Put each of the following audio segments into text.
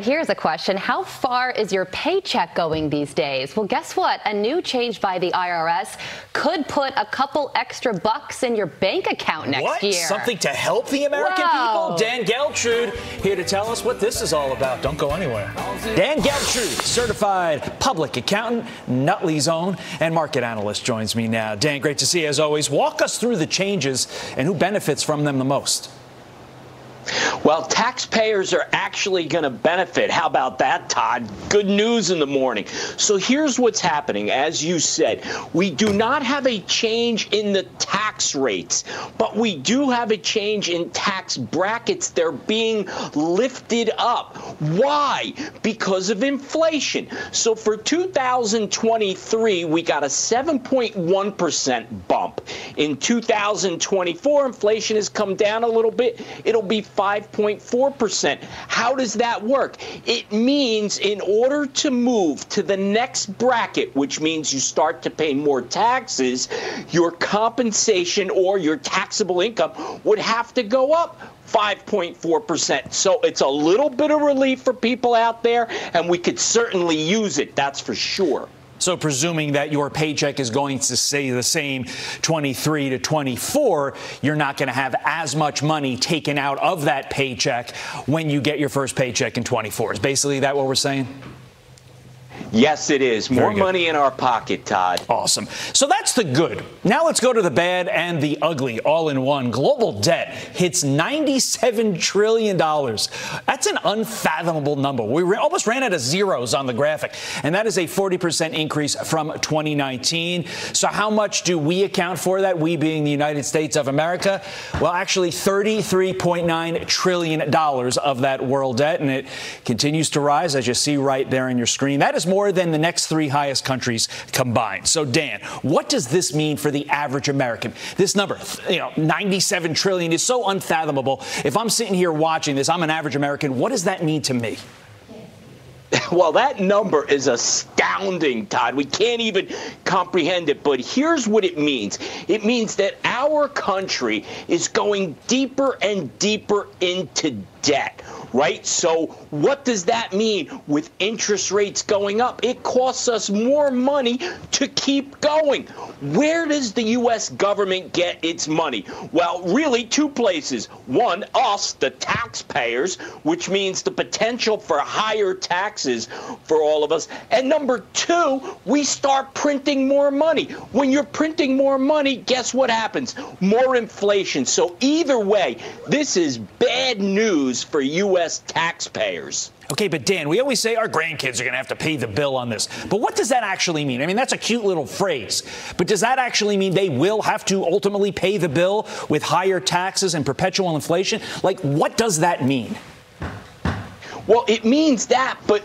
Here's a question. How far is your paycheck going these days? Well, guess what? A new change by the IRS could put a couple extra bucks in your bank account next year. Something to help the American people? Dan Geltrude here to tell us what this is all about. Don't go anywhere. Dan Geltrude, certified public accountant, Nutley's own, and market analyst joins me now. Dan, great to see you as always. Walk us through the changes and who benefits from them the most. Well, taxpayers are actually going to benefit. How about that, Todd? Good news in the morning. So here's what's happening. As you said, we do not have a change in the tax rates, but we do have a change in tax brackets. They're being lifted up. Why? Because of inflation. So for 2023, we got a 7.1% bump. In 2024, inflation has come down a little bit. It'll be 5.4%. How does that work? It means in order to move to the next bracket, which means you start to pay more taxes, your compensation or your taxable income would have to go up 5.4%. So it's a little bit of relief for people out there, and we could certainly use it, that's for sure. So presuming that your paycheck is going to stay the same 23 to 24, you're not going to have as much money taken out of that paycheck when you get your first paycheck in 24. Is basically that what we're saying? Yes, it is. More money in our pocket, Todd. Awesome. So that's the good. Now let's go to the bad and the ugly all in one. Global debt hits $97 trillion. That's an unfathomable number. We almost ran out of zeros on the graphic, and that is a 40% increase from 2019. So how much do we account for that, we being the United States of America? Well, actually $33.9 trillion of that world debt, and it continues to rise, as you see right there on your screen. That is more than the next three highest countries combined. So, Dan, what does this mean for the average American? This number, $97 trillion is so unfathomable. If I'm sitting here watching this, I'm an average American. What does that mean to me? Well, that number is astounding, Todd. We can't even comprehend it. But here's what it means. It means that our country is going deeper and deeper into debt, right? So what does that mean with interest rates going up? It costs us more money to keep going. Where does the U.S. government get its money? Well, really two places. One, us, the taxpayers, which means the potential for higher taxes for all of us. And number two, we start printing more money. When you're printing more money, guess what happens? More inflation. So either way, this is bad news for U.S. taxpayers. Okay, but Dan, we always say our grandkids are going to have to pay the bill on this. But what does that actually mean? I mean, that's a cute little phrase. But does that actually mean they will have to ultimately pay the bill with higher taxes and perpetual inflation? Like, what does that mean? Well, it means that, but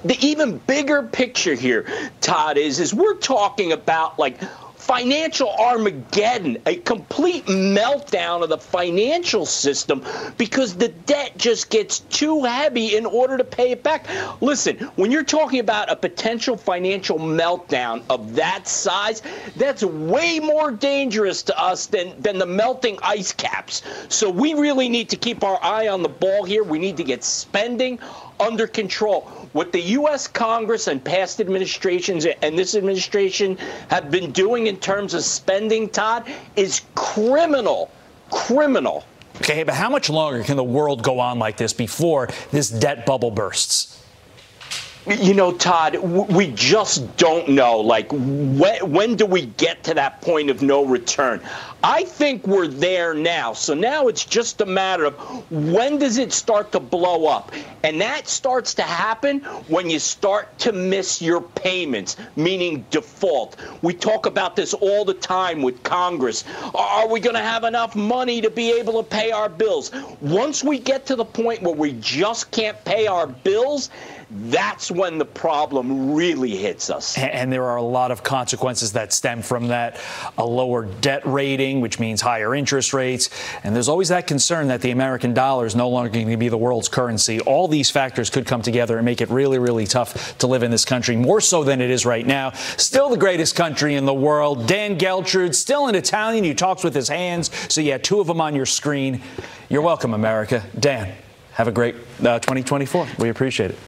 the even bigger picture here, Todd, is we're talking about like financial Armageddon, a complete meltdown of the financial system because the debt just gets too heavy in order to pay it back. Listen, when you're talking about a potential financial meltdown of that size, that's way more dangerous to us than the melting ice caps. So we really need to keep our eye on the ball here. We need to get spending under control. What the U.S. Congress and past administrations and this administration have been doing in terms of spending, Todd, is criminal. Criminal. Okay, but how much longer can the world go on like this before this debt bubble bursts? You know, Todd, we just don't know. Like, when do we get to that point of no return? I think we're there now. So now it's just a matter of when does it start to blow up? And that starts to happen when you start to miss your payments, meaning default. We talk about this all the time with Congress. Are we going to have enough money to be able to pay our bills? Once we get to the point where we just can't pay our bills, that's when the problem really hits us. And there are a lot of consequences that stem from that. A lower debt rating, which means higher interest rates. And there's always that concern that the American dollar is no longer going to be the world's currency. All these factors could come together and make it really, really tough to live in this country, more so than it is right now. Still the greatest country in the world. Dan Geltrude, still an Italian. He talks with his hands. So you had two of them on your screen. You're welcome, America. Dan. Have a great 2024. We appreciate it.